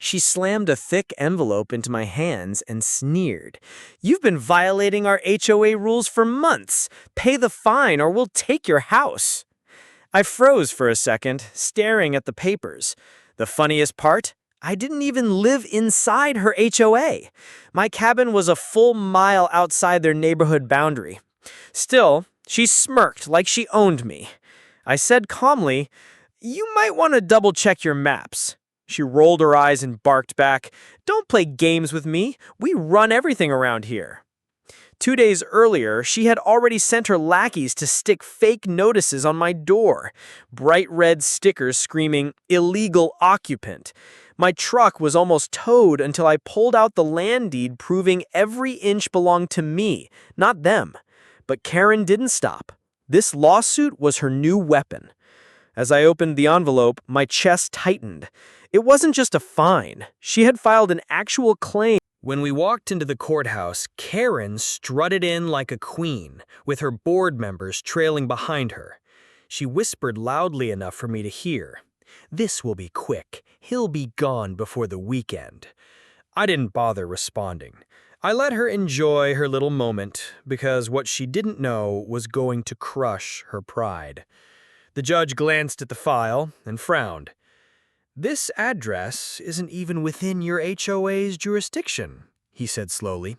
She slammed a thick envelope into my hands and sneered. "You've been violating our HOA rules for months. Pay the fine or we'll take your house." I froze for a second, staring at the papers. The funniest part? I didn't even live inside her HOA. My cabin was a full mile outside their neighborhood boundary. Still, she smirked like she owned me. I said calmly, "You might want to double-check your maps." She rolled her eyes and barked back, "Don't play games with me. We run everything around here." 2 days earlier, she had already sent her lackeys to stick fake notices on my door. Bright red stickers screaming, "Illegal occupant." My truck was almost towed until I pulled out the land deed proving every inch belonged to me, not them. But Karen didn't stop. This lawsuit was her new weapon. As I opened the envelope, my chest tightened. It wasn't just a fine. She had filed an actual claim. When we walked into the courthouse, Karen strutted in like a queen, with her board members trailing behind her. She whispered loudly enough for me to hear, "This will be quick. He'll be gone before the weekend." I didn't bother responding. I let her enjoy her little moment, because what she didn't know was going to crush her pride. The judge glanced at the file and frowned. "This address isn't even within your HOA's jurisdiction," he said slowly.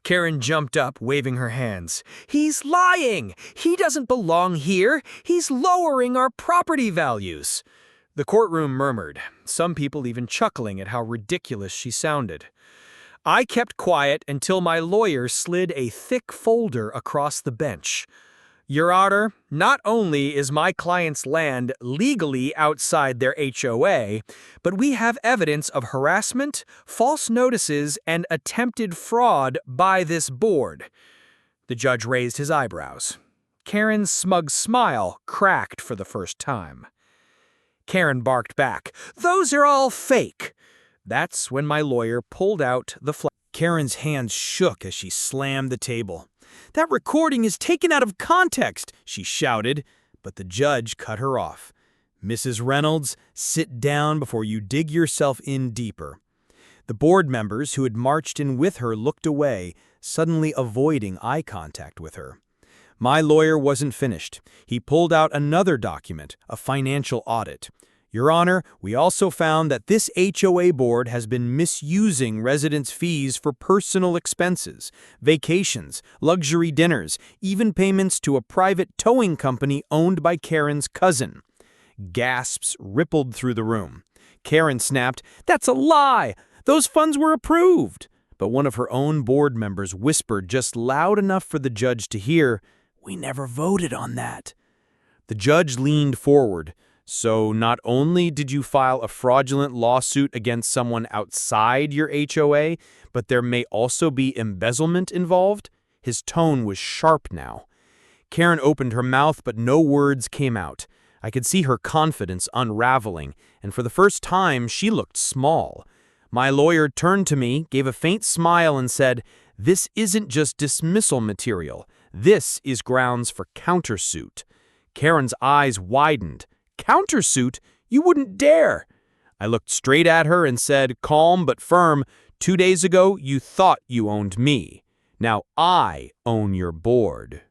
Karen jumped up, waving her hands. "He's lying! He doesn't belong here! He's lowering our property values!" The courtroom murmured, some people even chuckling at how ridiculous she sounded. I kept quiet until my lawyer slid a thick folder across the bench. "Your Honor, not only is my client's land legally outside their HOA, but we have evidence of harassment, false notices, and attempted fraud by this board." The judge raised his eyebrows. Karen's smug smile cracked for the first time. Karen barked back, "Those are all fake." That's when my lawyer pulled out the flag. Karen's hands shook as she slammed the table. "That recording is taken out of context," she shouted, but the judge cut her off. "Mrs. Reynolds, sit down before you dig yourself in deeper." The board members who had marched in with her looked away, suddenly avoiding eye contact with her. My lawyer wasn't finished. He pulled out another document, a financial audit. "Your Honor, we also found that this HOA board has been misusing residents' fees for personal expenses, vacations, luxury dinners, even payments to a private towing company owned by Karen's cousin." Gasps rippled through the room. Karen snapped, "That's a lie! Those funds were approved!" But one of her own board members whispered just loud enough for the judge to hear, "We never voted on that." The judge leaned forward. "So not only did you file a fraudulent lawsuit against someone outside your HOA, but there may also be embezzlement involved?" His tone was sharp now. Karen opened her mouth, but no words came out. I could see her confidence unraveling, and for the first time, she looked small. My lawyer turned to me, gave a faint smile, and said, "This isn't just dismissal material. This is grounds for countersuit." Karen's eyes widened. "Countersuit? You wouldn't dare!" I looked straight at her and said, calm but firm, 2 days ago you thought you owned me. Now I own your board."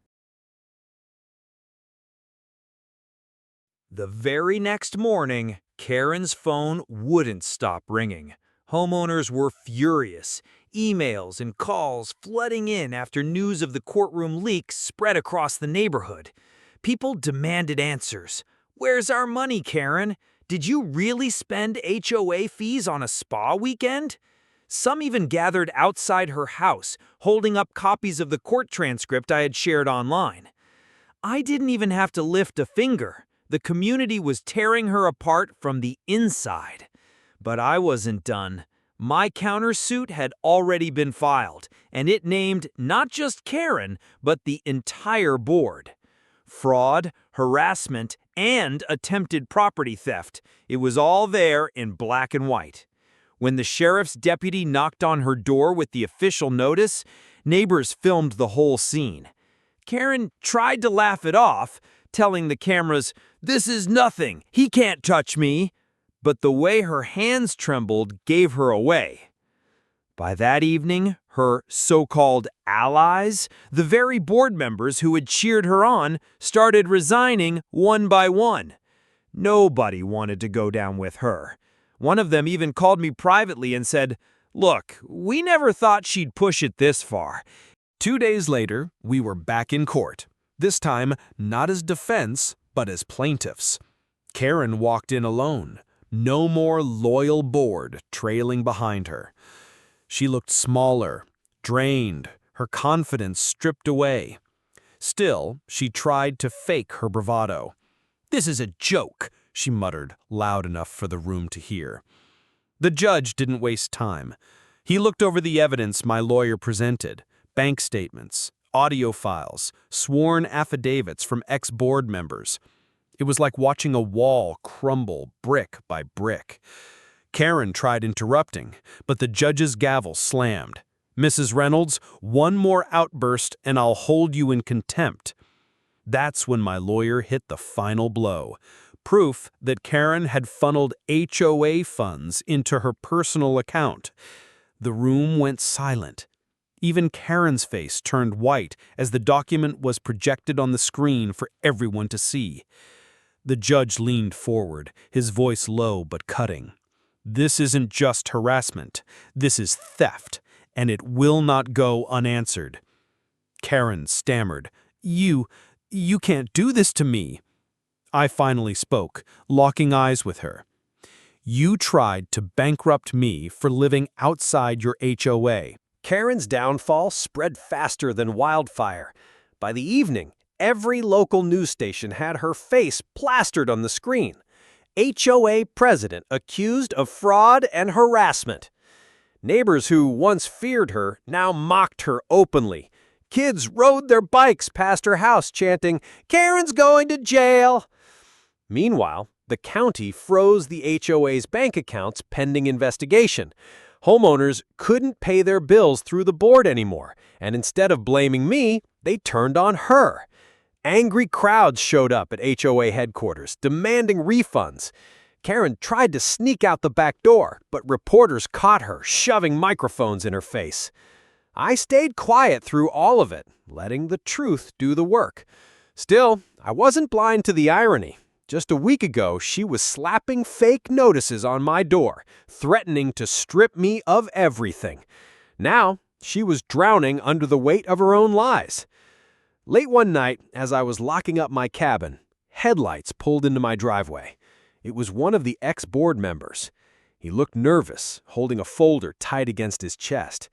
The very next morning, Karen's phone wouldn't stop ringing. Homeowners were furious. Emails and calls flooding in after news of the courtroom leaks spread across the neighborhood. People demanded answers. "Where's our money, Karen? Did you really spend HOA fees on a spa weekend?" Some even gathered outside her house, holding up copies of the court transcript I had shared online. I didn't even have to lift a finger. The community was tearing her apart from the inside. But I wasn't done. My countersuit had already been filed, and it named not just Karen, but the entire board. Fraud, harassment, and attempted property theft. It was all there in black and white. When the sheriff's deputy knocked on her door with the official notice, neighbors filmed the whole scene. Karen tried to laugh it off, telling the cameras, "This is nothing. He can't touch me." but the way her hands trembled gave her away. By that evening, her so-called allies, the very board members who had cheered her on, started resigning one by one. Nobody wanted to go down with her. One of them even called me privately and said, "Look, we never thought she'd push it this far." 2 days later, we were back in court. This time, not as defense, but as plaintiffs. Karen walked in alone. No more loyal board trailing behind her. She looked smaller, drained, her confidence stripped away. Still, she tried to fake her bravado. "This is a joke," she muttered, loud enough for the room to hear. The judge didn't waste time. He looked over the evidence my lawyer presented: bank statements, audio files, sworn affidavits from ex-board members. It was like watching a wall crumble brick by brick. Karen tried interrupting, but the judge's gavel slammed. "Mrs. Reynolds, one more outburst and I'll hold you in contempt." That's when my lawyer hit the final blow. Proof that Karen had funneled HOA funds into her personal account. The room went silent. Even Karen's face turned white as the document was projected on the screen for everyone to see. The judge leaned forward, his voice low but cutting. "This isn't just harassment. This is theft, and it will not go unanswered." Karen stammered, You can't do this to me." I finally spoke, locking eyes with her. "You tried to bankrupt me for living outside your HOA. Karen's downfall spread faster than wildfire. By the evening, every local news station had her face plastered on the screen. HOA president accused of fraud and harassment. Neighbors who once feared her now mocked her openly. Kids rode their bikes past her house chanting, "Karen's going to jail." Meanwhile, the county froze the HOA's bank accounts pending investigation. Homeowners couldn't pay their bills through the board anymore, and instead of blaming me, they turned on her. Angry crowds showed up at HOA headquarters, demanding refunds. Karen tried to sneak out the back door, but reporters caught her, shoving microphones in her face. I stayed quiet through all of it, letting the truth do the work. Still, I wasn't blind to the irony. Just a week ago, she was slapping fake notices on my door, threatening to strip me of everything. Now, she was drowning under the weight of her own lies. Late one night, as I was locking up my cabin, headlights pulled into my driveway. It was one of the ex-board members. He looked nervous, holding a folder tight against his chest.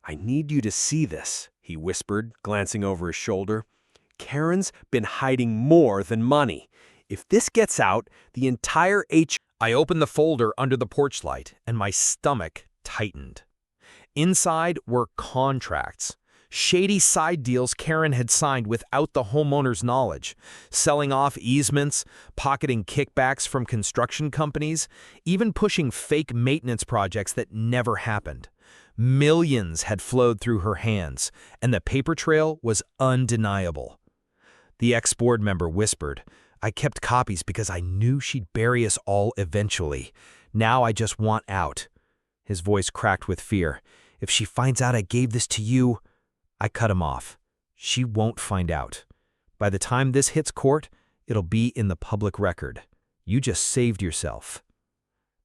"I need you to see this," he whispered, glancing over his shoulder. "Karen's been hiding more than money. If this gets out, the entire I opened the folder under the porch light, and my stomach tightened. Inside were contracts. Shady side deals Karen had signed without the homeowner's knowledge, selling off easements, pocketing kickbacks from construction companies, even pushing fake maintenance projects that never happened. Millions had flowed through her hands, and the paper trail was undeniable. The ex-board member whispered, "I kept copies because I knew she'd bury us all eventually. Now I just want out." His voice cracked with fear. "If she finds out I gave this to you—" I cut him off. "She won't find out. By the time this hits court, it'll be in the public record. You just saved yourself."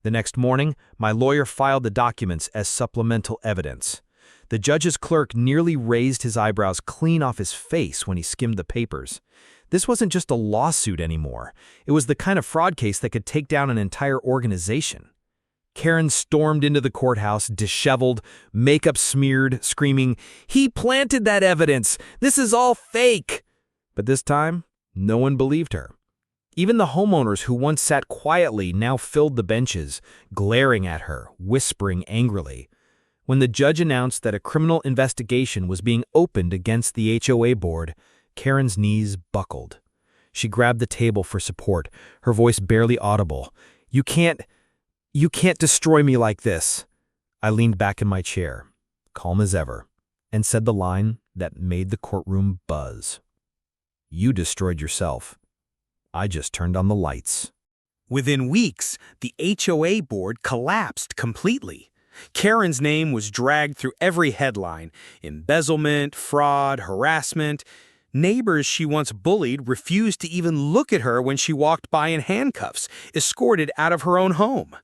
The next morning, my lawyer filed the documents as supplemental evidence. The judge's clerk nearly raised his eyebrows clean off his face when he skimmed the papers. This wasn't just a lawsuit anymore. It was the kind of fraud case that could take down an entire organization. Karen stormed into the courthouse, disheveled, makeup smeared, screaming, "He planted that evidence! This is all fake!" But this time, no one believed her. Even the homeowners who once sat quietly now filled the benches, glaring at her, whispering angrily. When the judge announced that a criminal investigation was being opened against the HOA board, Karen's knees buckled. She grabbed the table for support, her voice barely audible. You can't destroy me like this." I leaned back in my chair, calm as ever, and said the line that made the courtroom buzz. "You destroyed yourself. I just turned on the lights." Within weeks, the HOA board collapsed completely. Karen's name was dragged through every headline: embezzlement, fraud, harassment. Neighbors she once bullied refused to even look at her when she walked by in handcuffs, escorted out of her own home.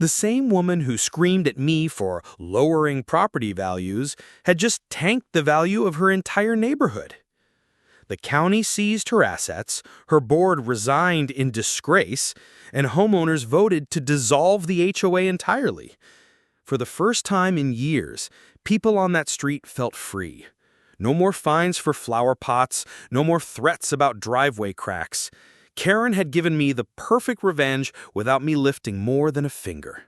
The same woman who screamed at me for lowering property values had just tanked the value of her entire neighborhood. The county seized her assets, her board resigned in disgrace, and homeowners voted to dissolve the HOA entirely. For the first time in years, people on that street felt free. No more fines for flower pots, no more threats about driveway cracks. Karen had given me the perfect revenge without me lifting more than a finger.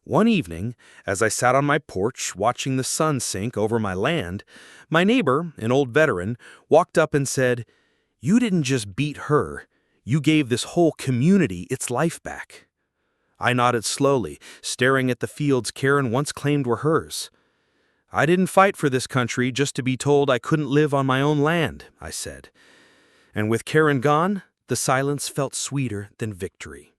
One evening, as I sat on my porch watching the sun sink over my land, my neighbor, an old veteran, walked up and said, "You didn't just beat her, you gave this whole community its life back." I nodded slowly, staring at the fields Karen once claimed were hers. "I didn't fight for this country just to be told I couldn't live on my own land," I said. And with Karen gone, the silence felt sweeter than victory.